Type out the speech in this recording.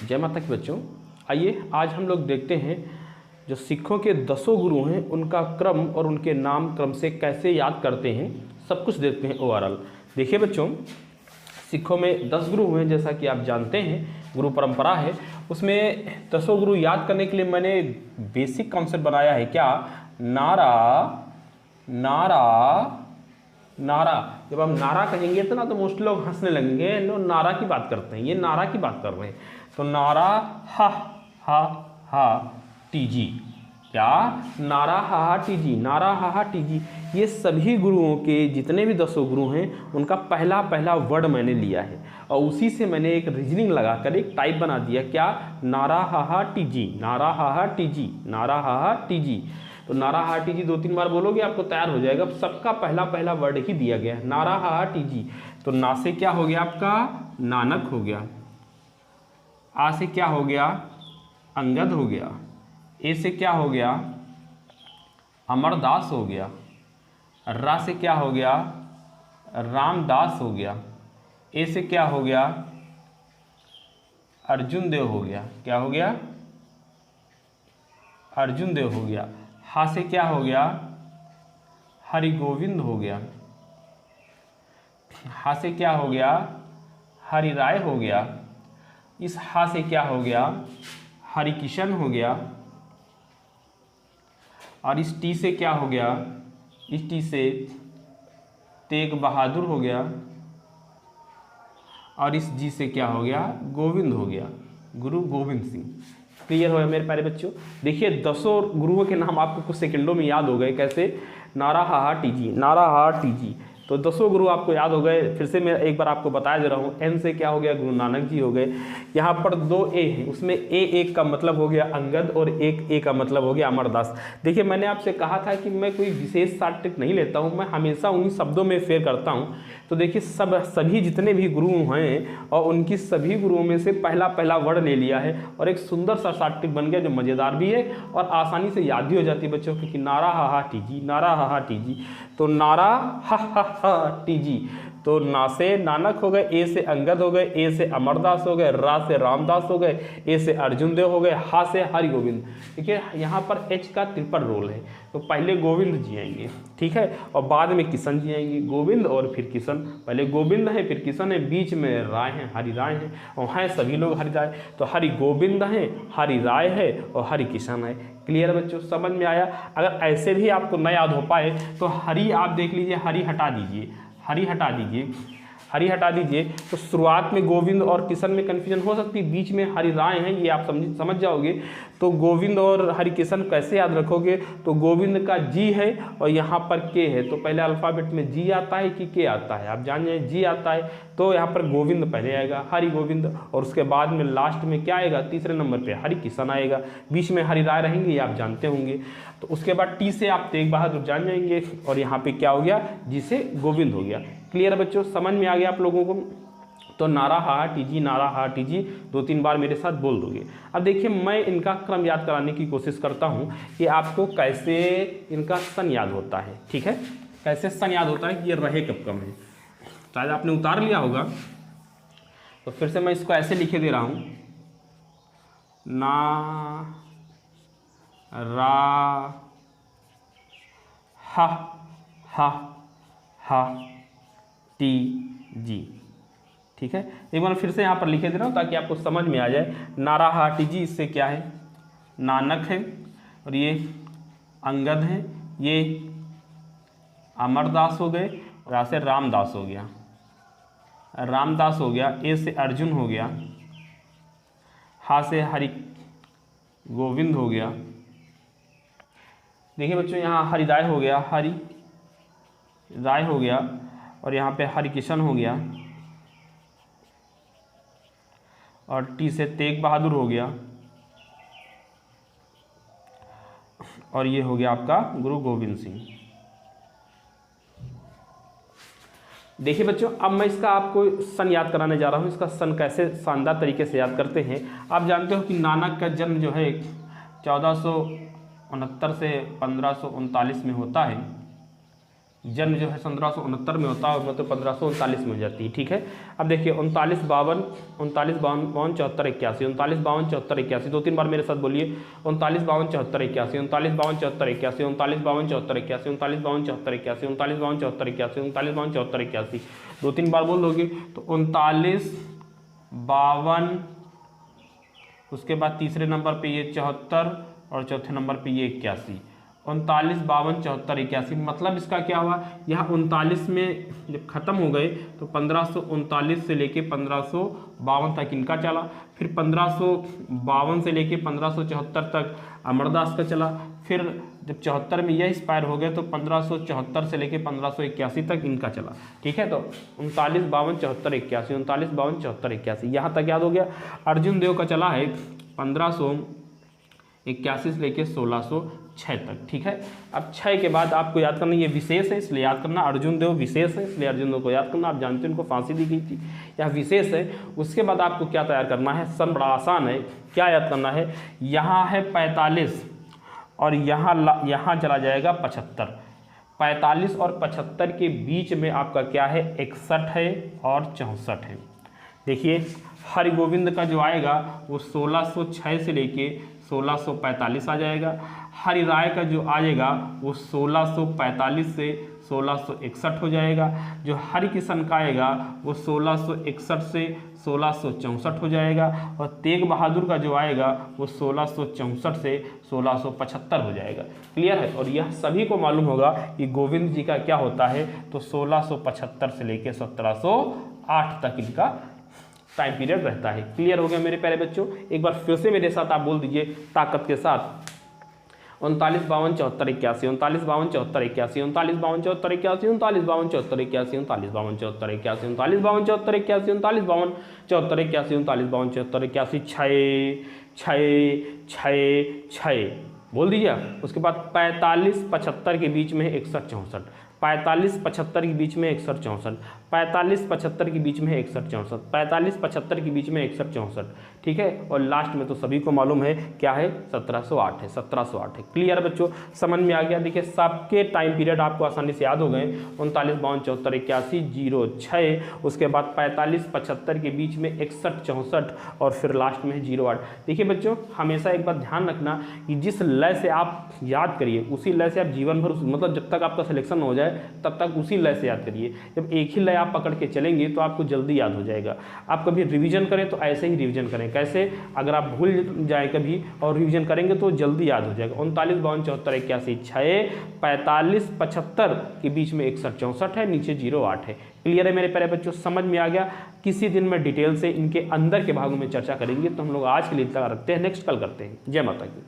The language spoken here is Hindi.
जय माता की बच्चों, आइए आज हम लोग देखते हैं जो सिखों के 10 गुरु हैं उनका क्रम और उनके नाम क्रम से कैसे याद करते हैं, सब कुछ देखते हैं ओवरऑल। देखिए बच्चों, सिखों में 10 गुरु हैं जैसा कि आप जानते हैं, गुरु परंपरा है। उसमें 10 गुरु याद करने के लिए मैंने बेसिक कॉन्सेप्ट बनाया है। क्या? नारा नारा नारा। जब हम नारा कहेंगे तो ना तो मोस्ट लोग हंसने लगेंगे, लोग नारा की बात करते हैं, ये नारा की बात कर रहे हैं। तो नारा हा हा हा टीजी। क्या? नारा हा हा टीजी, नारा हा हा टीजी। ये सभी गुरुओं के जितने भी 10 गुरु हैं उनका पहला पहला वर्ड मैंने लिया है और उसी से मैंने एक रीजनिंग लगाकर एक टाइप बना दिया। क्या? नारा हा हा टीजी, नारा हा हा टीजी, नारा हा हा टीजी। तो नारा हा टीजी 2-3 बार बोलोगे आपको तैयार हो जाएगा। सबका पहला पहला वर्ड ही दिया गया है, नारा हा हा टीजी। तो ना से क्या हो गया आपका? नानक हो गया। आ से क्या हो गया? अंगद हो गया। ए से क्या हो गया? अमरदास हो गया। रा से क्या हो गया? रामदास हो गया। ए से क्या हो गया? अर्जुन देव हो गया। क्या हो गया? अर्जुन देव हो गया। हा से क्या हो गया? हरि गोविंद हो गया। हा से क्या हो गया? हरि राय हो गया। इस हा से क्या हो गया? हरि किशन हो गया। और इस टी से क्या हो गया? इस टी से तेग बहादुर हो गया। और इस जी से क्या हो गया? गोविंद हो गया, गुरु गोविंद सिंह। क्लियर हो गया मेरे प्यारे बच्चों? देखिए 10 गुरुओं के नाम आपको कुछ सेकंडों में याद हो गए। कैसे? नारा हा हा टीजी, नारा हा टीजी। तो 10 गुरु आपको याद हो गए। फिर से मैं एक बार आपको बताया दे रहा हूँ। एन से क्या हो गया? गुरु नानक जी हो गए। यहाँ पर 2 ए हैं, उसमें एक का मतलब हो गया अंगद और एक ए का मतलब हो गया अमरदास। देखिए मैंने आपसे कहा था कि मैं कोई विशेष शॉर्ट ट्रिक नहीं लेता हूँ, मैं हमेशा उन्हीं शब्दों में फेर करता हूँ। तो देखिए सभी जितने भी गुरु हैं और उनकी सभी गुरुओं में से पहला पहला वर्ड ले लिया है और एक सुंदर सा शॉर्ट ट्रिक बन गया जो मज़ेदार भी है और आसानी से याद भी हो जाती है बच्चों, क्योंकि नारा हा हा टीजी, नारा हा हा टीजी। तो नारा हा हा टीजी। तो ना से नानक हो गए, ए से अंगद हो गए, ए से अमरदास हो गए, रा से रामदास हो गए, ए से अर्जुन देव हो गए, हा से हरि गोविंद। देखिए यहाँ पर एच का ट्रिपल रोल है। तो पहले गोविंद जी आएंगे, ठीक है, और बाद में किशन जी आएंगे। गोविंद और फिर किशन, पहले गोविंद है फिर किशन है, बीच में राय है, हरि राय है और हैं सभी लोग हरि राय। तो हरि गोविंद है, हरि राय है और हरि किशन है। क्लियर बच्चों? समझ में आया? अगर ऐसे भी आपको न याद हो पाए तो हरि आप देख लीजिए, हरि हटा दीजिए, हरि हटा दीजिए, हरि हटा दीजिए। तो शुरुआत में गोविंद और किशन में कन्फ्यूजन हो सकती है, बीच में हरि राय हैं, ये आप समझ जाओगे। तो गोविंद और हरि किशन कैसे याद रखोगे? तो गोविंद का जी है और यहाँ पर के है। तो पहले अल्फ़ाबेट में जी आता है कि के आता है? आप जान जाए जी आता है, तो यहाँ पर गोविंद पहले आएगा, हरि गोविंद, और उसके बाद में लास्ट में क्या आएगा? तीसरे नंबर पे हरि किशन आएगा, बीच में हरि राय रहेंगे, ये आप जानते होंगे। तो उसके बाद टी से आप तेग बहादुर जान जाएंगे और यहाँ पे क्या हो गया? जी से गोविंद हो गया। क्लियर बच्चों? समझ में आ गया आप लोगों को? तो नारा हा टीजी, नारा हा टीजी 2-3 बार मेरे साथ बोल दोगे। अब देखिए मैं इनका क्रम याद कराने की कोशिश करता हूँ कि आपको कैसे इनका सन याद होता है, ठीक है? कैसे सन याद होता है कि ये रहे कब कम है। शायद आपने उतार लिया होगा, तो फिर से मैं इसको ऐसे लिखे दे रहा हूँ, ना रा हा हा हा टी जी, ठीक है? एक बार फिर से यहाँ पर लिखे दे रहा हूँ ताकि आपको समझ में आ जाए। नारा हा टी जी, इससे क्या है? नानक है और ये अंगद है, ये अमरदास हो गए और यहाँ से रामदास हो गया, रामदास हो गया। ए से अर्जुन हो गया, हा से हरि गोविंद हो गया। देखिए बच्चों यहाँ हरि राय हो गया, हरि राय हो गया और यहाँ पे हरि किशन हो गया और टी से तेग बहादुर हो गया और ये हो गया आपका गुरु गोविंद सिंह। देखिए बच्चों अब मैं इसका आपको सन याद कराने जा रहा हूँ। इसका सन कैसे शानदार तरीके से याद करते हैं। आप जानते हो कि नानक का जन्म जो है 1469 से 1539 में होता है, जन्म जो है 1769 में होता है और मतलब 1539 में हो जाती है। ठीक है, अब देखिए 39 52 74 81, 39 52 74 81, 2-3 बार मेरे साथ बोलिए, 39 52 74 81, 39 52 74 81, 39 52 74 81, 39 52 74 81, 39 52 74 81, 39 52 74 81, 2-3 बार बोल दोगे तो 39 52, उसके बाद तीसरे नंबर पे ये 74 और चौथे नंबर पे ये 81, 39 52 74 81। मतलब इसका क्या हुआ, यहाँ 39 में जब खत्म हो गए तो 1539 से लेके 1552 तक इनका चला, फिर 1552 से लेके 1574 तक अमरदास का चला, फिर जब 74 में यह एक्सपायर हो गया तो 1574 से लेके 1581 तक इनका चला। ठीक है, तो 39 52 74 81, 39 52 74 81 यहाँ तक याद हो गया। अर्जुन देव का चला है 1581 से लेके 1606 तक। ठीक है, अब 6 के बाद आपको याद करना, ये विशेष है इसलिए याद करना, अर्जुन देव विशेष है इसलिए अर्जुन देव को याद करना। आप जानते हैं उनको फांसी दी गई थी, यह विशेष है। उसके बाद आपको क्या तैयार करना है, सन बड़ा आसान है, क्या याद करना है, यहाँ है 45 और यहाँ चला जाएगा 75, 45 और 75 के बीच में आपका क्या है 61 है और 64 है। देखिए हरिगोविंद का जो आएगा वो 1606 से लेके 1645 आ जाएगा। हरि राय का जो आएगा वो 1645 से 1661 हो जाएगा। जो हरि किशन का आएगा वो 1661 से 1664 हो जाएगा। और तेग बहादुर का जो आएगा वो 1664 से 1675 हो जाएगा। क्लियर है, और यह सभी को मालूम होगा कि गोविंद जी का क्या होता है, तो 1675 से लेकर 1708 तक इनका टाइम पीरियड रहता है। क्लियर हो गया मेरे प्यारे बच्चों, एक बार फिर से मेरे साथ आप बोल दीजिए ताकत के साथ, 39 52 74 81, 39 52 74 81, 39 52 74 81, 39 52 74 81, 39 52 74 81, 39 52 74 81, 39 52 74 81, 39 52 74 81, 6 बोल दीजिए। उसके बाद 45 75 के बीच में 61 64, 45 75 के बीच में 61 64, 45 75 के बीच में 61 64, 45 75 के बीच में 61 64। ठीक है, और लास्ट में तो सभी को मालूम है क्या है, 1708 है, 1708 है। क्लियर बच्चों, समझ में आ गया। देखिए सबके टाइम पीरियड आपको आसानी से याद हो गए, 39 52 74 81 06, उसके बाद 45 75 के बीच में 61 64 और फिर लास्ट में 08। देखिए बच्चों हमेशा एक बात ध्यान रखना कि जिस लय से आप याद करिए उसी लय से आप जीवन भर, मतलब जब तक आपका सिलेक्शन हो जाए तब तक उसी लय से याद करिए। जब एक ही लय आप पकड़ के चलेंगे तो आपको जल्दी याद हो जाएगा। आप कभी रिवीजन करें तो ऐसे ही रिवीजन करें, कैसे, अगर आप भूल जाए कभी और रिवीजन करेंगे तो जल्दी याद हो जाएगा। 39 52 74 81 6, 45 75 के बीच में 61 64 है, नीचे 08 है। क्लियर है मेरे प्यारे बच्चों, समझ में आ गया। किसी दिन में डिटेल से इनके अंदर के भागों में चर्चा करेंगे, तो हम लोग आज के लिए इतना रखते हैं, नेक्स्ट कल करते हैं। जय माता की।